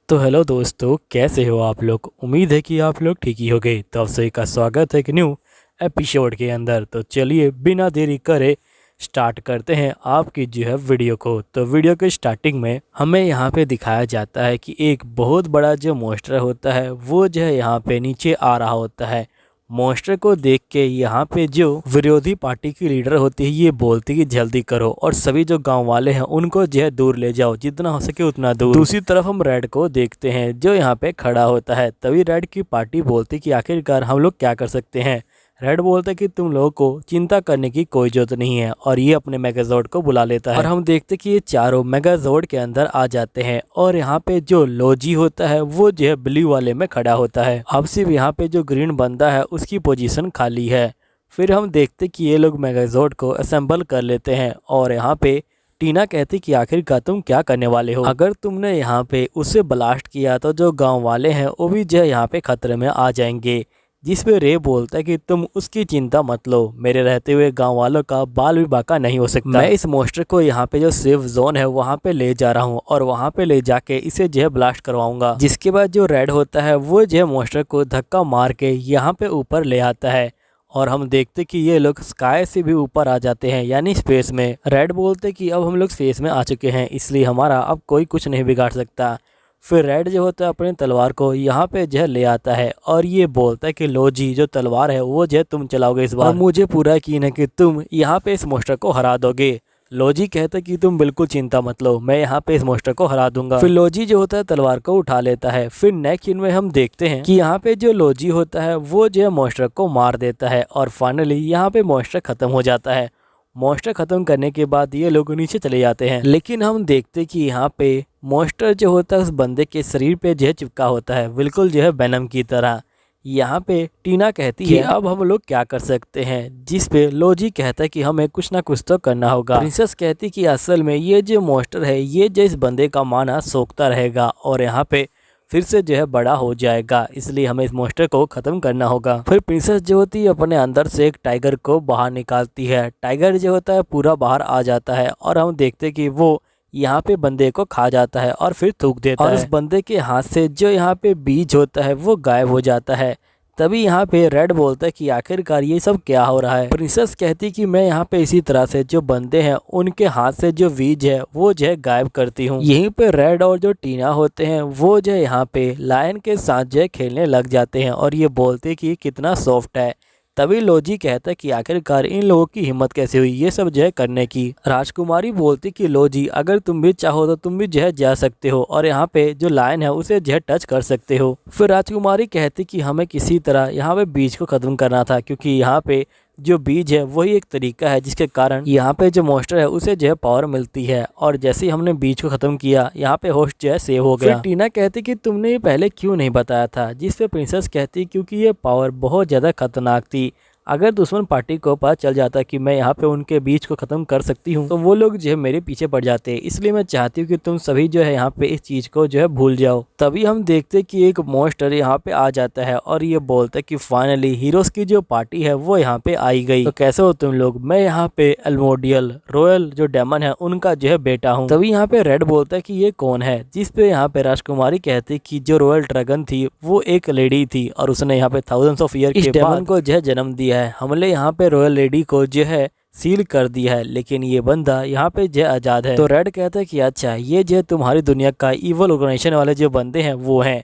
तो हेलो दोस्तों, कैसे हो आप लोग। उम्मीद है कि आप लोग ठीक ही होंगे। तो आप सभी का स्वागत है एक न्यू एपिसोड के अंदर। तो चलिए बिना देरी करे स्टार्ट करते हैं आपकी जो है वीडियो को। तो वीडियो के स्टार्टिंग में हमें यहाँ पे दिखाया जाता है कि एक बहुत बड़ा जो मॉन्स्टर होता है वो जो है यहाँ पे नीचे आ रहा होता है। मॉन्स्टर को देख के यहाँ पे जो विरोधी पार्टी की लीडर होती है ये बोलती है कि जल्दी करो और सभी जो गांव वाले हैं उनको जो है दूर ले जाओ, जितना हो सके उतना दूर। दूसरी तरफ हम रेड को देखते हैं जो यहाँ पे खड़ा होता है। तभी रेड की पार्टी बोलती कि आखिरकार हम लोग क्या कर सकते हैं। रेड बोलता है कि तुम लोगों को चिंता करने की कोई जरूरत नहीं है और ये अपने मेगाजोर्ड को बुला लेता है। और हम देखते कि ये चारों मेगाजोर्ड के अंदर आ जाते हैं और यहाँ पे जो लोजी होता है वो जो है ब्लू वाले में खड़ा होता है। अब सिर्फ यहाँ पे जो ग्रीन बंदा है उसकी पोजीशन खाली है। फिर हम देखते कि ये लोग मेगाजोर्ड को असेंबल कर लेते हैं और यहाँ पे टीना कहती कि आखिरकार तुम क्या करने वाले हो। अगर तुमने यहाँ पे उसे ब्लास्ट किया तो जो गांव वाले हैं वो भी जो है यहाँ पे खतरे में आ जाएंगे। जिस पे रे बोलता है कि तुम उसकी चिंता मत लो, मेरे रहते हुए गांव वालों का बाल भी बाका नहीं हो सकता। मैं इस मॉन्स्टर को यहाँ पे जो सेफ जोन है वहाँ पे ले जा रहा हूँ और वहाँ पे ले जाके इसे जो है ब्लास्ट करवाऊंगा। जिसके बाद जो रेड होता है वो जो है मॉन्स्टर को धक्का मार के यहाँ पे ऊपर ले आता है और हम देखते कि ये लोग स्काई से भी ऊपर आ जाते हैं यानी स्पेस में। रेड बोलते कि अब हम लोग स्पेस में आ चुके हैं इसलिए हमारा अब कोई कुछ नहीं बिगाड़ सकता। फिर रेड जो होता है अपनी तलवार को यहाँ पे जो है ले आता है और ये बोलता है कि लो जी जो तलवार है वो जो है तुम चलाओगे इस बार और मुझे पूरा यकीन है कि तुम यहाँ पे इस मॉन्स्टर को हरा दोगे। लोजी कहता है कि तुम बिल्कुल चिंता मत लो, मैं यहाँ पे इस मॉन्स्टर को हरा दूंगा। फिर लोजी जो होता है तलवार को उठा लेता है। फिर नेक्स्ट सीन में हम देखते हैं कि यहाँ पे जो लोजी होता है वो जो है मॉन्स्टर को मार देता है और फाइनली यहाँ पे मॉन्स्टर खत्म हो जाता है। मॉन्स्टर खत्म करने के बाद ये लोग नीचे चले जाते हैं, लेकिन हम देखते कि यहाँ पे मॉन्स्टर जो होता है उस बंदे के शरीर पे जो है चिपका होता है, बिल्कुल जो है वेनम की तरह। यहाँ पे टीना कहती है अब हम लोग क्या कर सकते हैं, जिस पे लोजी कहता है कि हमें कुछ ना कुछ तो करना होगा। प्रिंसेस कहती कि असल में ये जो मॉन्स्टर है ये जो इस बंदे का माना सोखता रहेगा और यहाँ पे फिर से जो है बड़ा हो जाएगा, इसलिए हमें इस मॉन्स्टर को खत्म करना होगा। फिर प्रिंसेस जो होती है अपने अंदर से एक टाइगर को बाहर निकालती है। टाइगर जो होता है पूरा बाहर आ जाता है और हम देखते कि वो यहाँ पे बंदे को खा जाता है और फिर थूक देता है और उस बंदे के हाथ से जो यहाँ पे बीज होता है वो गायब हो जाता है। तभी यहाँ पे रेड बोलता है कि आखिरकार ये सब क्या हो रहा है। प्रिंसेस कहती कि मैं यहाँ पे इसी तरह से जो बंदे हैं उनके हाथ से जो बीज है वो जो है गायब करती हूँ। यहीं पे रेड और जो टीना होते हैं वो जो है यहाँ पे लायन के साथ जो है खेलने लग जाते हैं और ये बोलते कि कितना सॉफ्ट है। तभी लोजी कहता है कि आखिरकार इन लोगों की हिम्मत कैसे हुई ये सब जो है करने की। राजकुमारी बोलती कि लोजी अगर तुम भी चाहो तो तुम भी जो है जा सकते हो और यहाँ पे जो लायन है उसे जो है टच कर सकते हो। फिर राजकुमारी कहती कि हमें किसी तरह यहाँ पे बीज को खत्म करना था, क्योंकि यहाँ पे जो बीज है वही एक तरीका है जिसके कारण यहाँ पे जो मॉन्स्टर है उसे जो है पावर मिलती है। और जैसे ही हमने बीज को खत्म किया यहाँ पे होस्ट जो है सेव हो गया। फिर टीना कहती कि तुमने ये पहले क्यों नहीं बताया था, जिस पे प्रिंसेस कहती क्योंकि ये पावर बहुत ज़्यादा खतरनाक थी। अगर दुश्मन पार्टी को पता चल जाता कि मैं यहाँ पे उनके बीच को ख़त्म कर सकती हूँ तो वो लोग जो है मेरे पीछे पड़ जाते, इसलिए मैं चाहती हूँ कि तुम सभी जो है यहाँ पे इस चीज़ को जो है भूल जाओ। तभी हम देखते कि एक मॉन्स्टर यहाँ पे आ जाता है और ये बोलता है कि फाइनली हीरोज की जो पार्टी है वो यहाँ पे आई गई। तो कैसे हो तुम लोग, मैं यहाँ पे एल्मोडियल रॉयल जो डेमन है उनका जो है बेटा हूँ। तभी यहाँ पे रेड बोलता है कि ये कौन है, जिस पे यहाँ पे राजकुमारी कहती कि जो रॉयल ड्रैगन थी वो एक लेडी थी और उसने यहाँ पे थाउजेंड्स ऑफ ईयर के डेमन को जो है जन्म दिया है। हमने यहाँ पे रॉयल लेडी को जो है सील कर दिया है, लेकिन ये बंदा यहाँ पे जो आजाद है। तो रेड कहता है कि अच्छा ये जो तुम्हारी दुनिया का इवल ऑर्गेनाइजेशन वाले जो बंदे हैं वो हैं।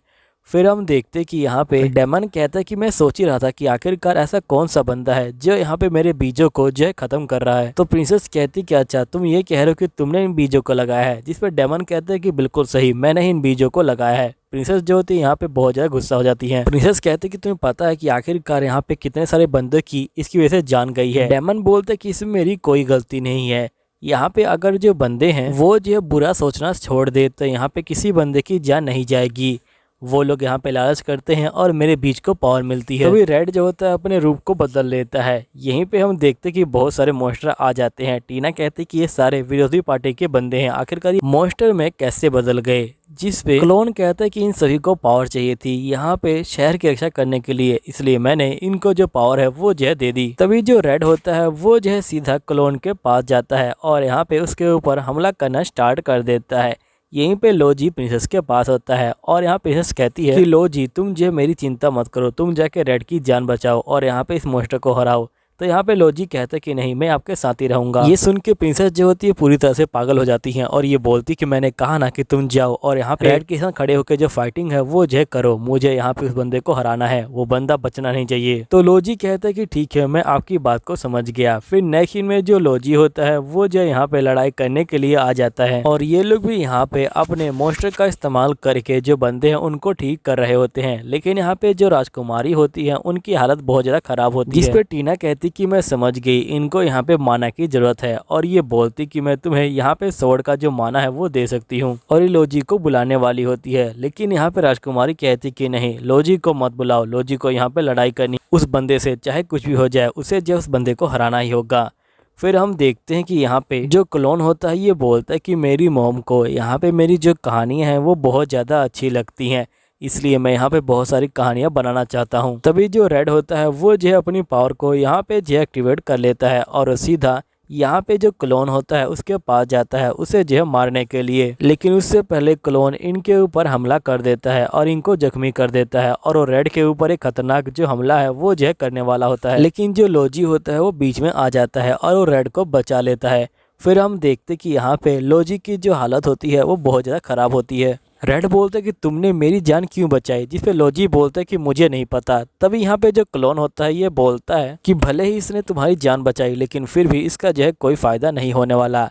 फिर हम देखते कि यहाँ पे डेमन कहता है कि मैं सोच ही रहा था कि आखिरकार ऐसा कौन सा बंदा है जो यहाँ पे मेरे बीजों को जो है खत्म कर रहा है। तो प्रिंसेस कहती कि अच्छा तुम ये कह रहे हो कि तुमने इन बीजों को लगाया है, जिस पर डेमन कहते हैं कि बिल्कुल सही, मैंने ही इन बीजों को लगाया है। प्रिंसेस जो होती है यहाँ पे बहुत ज्यादा गुस्सा हो जाती है। प्रिंसेस कहते हैं कि तुम्हें पता है कि आखिरकार यहाँ पे कितने सारे बंदों की इसकी वजह से जान गई है। डेमन बोलते कि इसमें मेरी कोई गलती नहीं है, यहाँ पे अगर जो बंदे हैं वो जो बुरा सोचना छोड़ दे तो यहाँ पे किसी बंदे की जान नहीं जाएगी। वो लोग यहाँ पे लालच करते हैं और मेरे बीच को पावर मिलती है। तभी रेड जो होता है अपने रूप को बदल लेता है। यहीं पे हम देखते कि बहुत सारे मॉन्स्टर आ जाते हैं। टीना कहती कि ये सारे विरोधी पार्टी के बंदे हैं, आखिरकार ये मॉन्स्टर में कैसे बदल गए। जिस पे क्लोन कहता है कि इन सभी को पावर चाहिए थी यहाँ पे शहर की रक्षा करने के लिए, इसलिए मैंने इनको जो पावर है वो जो है दे दी। तभी जो रेड होता है वो जो है सीधा क्लोन के पास जाता है और यहाँ पे उसके ऊपर हमला करना स्टार्ट कर देता है। यहीं पे लो जी प्रिंसेस के पास होता है और यहाँ प्रिंसेस कहती है कि लो जी तुम जो मेरी चिंता मत करो, तुम जाके रेड की जान बचाओ और यहाँ पे इस मॉन्स्टर को हराओ। तो यहाँ पे लोजी कहते हैं कि नहीं, मैं आपके साथ ही रहूंगा। ये सुन के प्रिंसेस जो होती है पूरी तरह से पागल हो जाती हैं और ये बोलती कि मैंने कहा ना कि तुम जाओ और यहाँ पे रेड के साथ खड़े होकर जो फाइटिंग है वो जो करो, मुझे यहाँ पे उस बंदे को हराना है, वो बंदा बचना नहीं चाहिए। तो लोजी कहता है कि ठीक है, मैं आपकी बात को समझ गया। फिर नेक्स्ट सीन में जो लोजी होता है वो जो यहाँ पे लड़ाई करने के लिए आ जाता है और ये लोग भी यहाँ पे अपने मॉन्स्टर का इस्तेमाल करके जो बंदे हैं उनको ठीक कर रहे होते हैं। लेकिन यहाँ पे जो राजकुमारी होती है उनकी हालत बहुत ज्यादा खराब होती है, जिस पे टीना कहती कि मैं समझ गई, इनको यहाँ पे माना की जरूरत है और ये बोलती कि मैं तुम्हें यहाँ पे स्वord का जो माना है वो दे सकती हूँ और ये लोजी को बुलाने वाली होती है। लेकिन यहाँ पे राजकुमारी कहती कि नहीं, लोजी को मत बुलाओ, लोजी को यहाँ पे लड़ाई करनी उस बंदे से, चाहे कुछ भी हो जाए उसे जो उस बंदे को हराना ही होगा। फिर हम देखते हैं कि यहाँ पे जो क्लोन होता है ये बोलता है कि मेरी मॉम को यहाँ पे मेरी जो कहानियाँ हैं वो बहुत ज़्यादा अच्छी लगती हैं, इसलिए मैं यहाँ पे बहुत सारी कहानियाँ बनाना चाहता हूँ। तभी जो रेड होता है वो जो है अपनी पावर को यहाँ पे जो एक्टिवेट कर लेता है और सीधा यहाँ पे जो क्लोन होता है उसके पास जाता है उसे जो है मारने के लिए। लेकिन उससे पहले क्लोन इनके ऊपर हमला कर देता है और इनको जख्मी कर देता है और वो रेड के ऊपर एक खतरनाक जो हमला है वो जो है करने वाला होता है। लेकिन जो लोजी होता है वो बीच में आ जाता है और वो रेड को बचा लेता है। फिर हम देखते कि यहाँ पे लोजी की जो हालत होती है वो बहुत ज़्यादा खराब होती है। रेड बोलता है कि तुमने मेरी जान क्यों बचाई, जिस पे लोजी बोलता है कि मुझे नहीं पता। तभी यहाँ पे जो क्लोन होता है ये बोलता है कि भले ही इसने तुम्हारी जान बचाई लेकिन फिर भी इसका जो है कोई फ़ायदा नहीं होने वाला।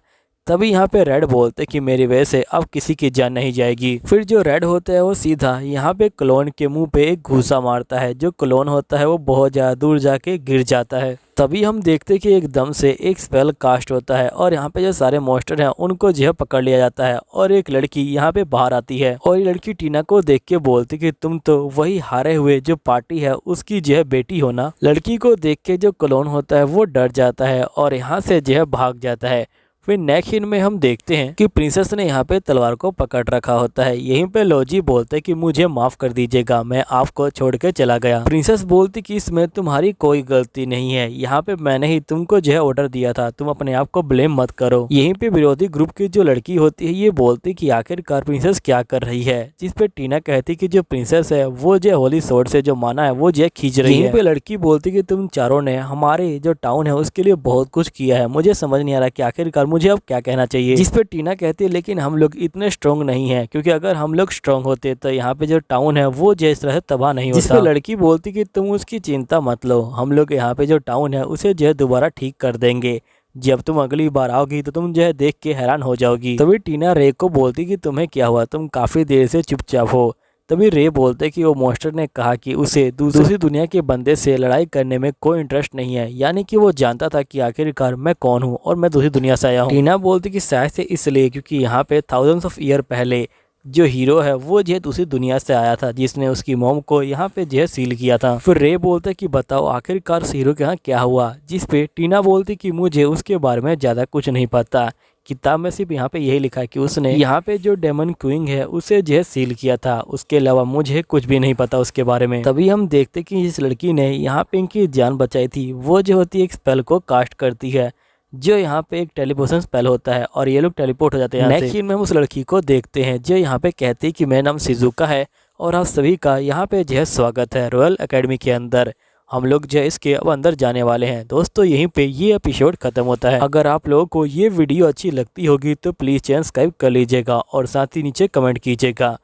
तभी यहाँ पे रेड बोलते कि मेरी वजह से अब किसी की जान नहीं जाएगी। फिर जो रेड होता है वो सीधा यहाँ पे क्लोन के मुंह पे एक घूसा मारता है। जो क्लोन होता है वो बहुत ज़्यादा दूर जाके गिर जाता है। तभी हम देखते कि एकदम से एक स्पेल कास्ट होता है और यहाँ पे जो सारे मॉन्स्टर हैं उनको जो है पकड़ लिया जाता है और एक लड़की यहाँ पे बाहर आती है और ये लड़की टीना को देख के बोलती कि तुम तो वही हारे हुए जो पार्टी है उसकी जो है बेटी हो ना। लड़की को देख के जो क्लोन होता है वो डर जाता है और यहाँ से जो है भाग जाता है। फिर नेक्स्ट सीन में हम देखते हैं कि प्रिंसेस ने यहाँ पे तलवार को पकड़ रखा होता है। यहीं पे लोजी बोलते कि मुझे माफ कर दीजिएगा, मैं आपको छोड़ के चला गया। प्रिंसेस बोलती कि इसमें तुम्हारी कोई गलती नहीं है, यहाँ पे मैंने ही तुमको जो है ऑर्डर दिया था, तुम अपने आप को ब्लेम मत करो। यहीं पे विरोधी ग्रुप की जो लड़की होती है ये बोलती कि आखिरकार प्रिंसेस क्या कर रही है, जिस पे टीना कहती कि जो प्रिंसेस है वो जो होली स्वॉर्ड से जो माना है वो जो खींच रही है। यहीं पे लड़की बोलती कि तुम चारों ने हमारे जो टाउन है उसके लिए बहुत कुछ किया है, मुझे समझ नहीं आ रहा कि आखिरकार मुझे अब क्या कहना चाहिए। जिस पे टीना कहती है लेकिन हम लोग इतने स्ट्रॉन्ग नहीं है, क्योंकि अगर हम लोग स्ट्रॉन्ग होते तो यहाँ पे जो टाउन है वो जिस तरह से तबाह नहीं होता। जिस पे लड़की बोलती कि तुम उसकी चिंता मत लो, हम लोग यहाँ पे जो टाउन है उसे जो है दोबारा ठीक कर देंगे, जब तुम अगली बार आओगी तो तुम जो है देख के हैरान हो जाओगी। तभी टीना रे को बोलती कि तुम्हें क्या हुआ, तुम काफी देर से चुपचाप हो। तभी रे बोलते कि वो मॉन्स्टर ने कहा कि उसे दूसरी दुनिया के बंदे से लड़ाई करने में कोई इंटरेस्ट नहीं है, यानी कि वो जानता था कि आखिरकार मैं कौन हूँ और मैं दूसरी दुनिया से आया हूँ। टीना बोलती कि शायद से इसलिए क्योंकि यहाँ पे थाउजेंड्स ऑफ ईयर पहले जो हीरो है वो जो है दूसरी दुनिया से आया था, जिसने उसकी मॉम को यहाँ पे जो है सील किया था। फिर रे बोलते कि बताओ आखिरकार उस हीरो के यहाँ क्या हुआ, जिस पे टीना बोलती कि मुझे उसके बारे में ज़्यादा कुछ नहीं पता, किताब में सिर्फ यहाँ पे यही लिखा है कि उसने यहाँ पे जो डेमन क्वीन है उसे जो है सील किया था, उसके अलावा मुझे कुछ भी नहीं पता उसके बारे में। तभी हम देखते कि जिस लड़की ने यहाँ पे इनकी जान बचाई थी वो जो होती है एक स्पेल को कास्ट करती है, जो यहाँ पे एक टेलीपोर्टेशन स्पेल होता है और ये लोग टेलीपोर्ट हो जाते हैं। नेक्स्ट सीन में हम उस लड़की को देखते हैं जो यहाँ पे कहती है कि मेरा नाम शिजुका है और आप सभी का यहाँ पे जो है स्वागत है रॉयल एकेडमी के अंदर। हम लोग जो है इसके अब अंदर जाने वाले हैं। दोस्तों यहीं पे ये एपिसोड खत्म होता है। अगर आप लोगों को ये वीडियो अच्छी लगती होगी तो प्लीज़ चैनल सब्सक्राइब कर लीजिएगा और साथ ही नीचे कमेंट कीजिएगा।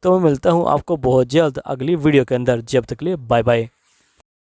तो मैं मिलता हूँ आपको बहुत जल्द अगली वीडियो के अंदर, जब तक के लिए बाय बाय।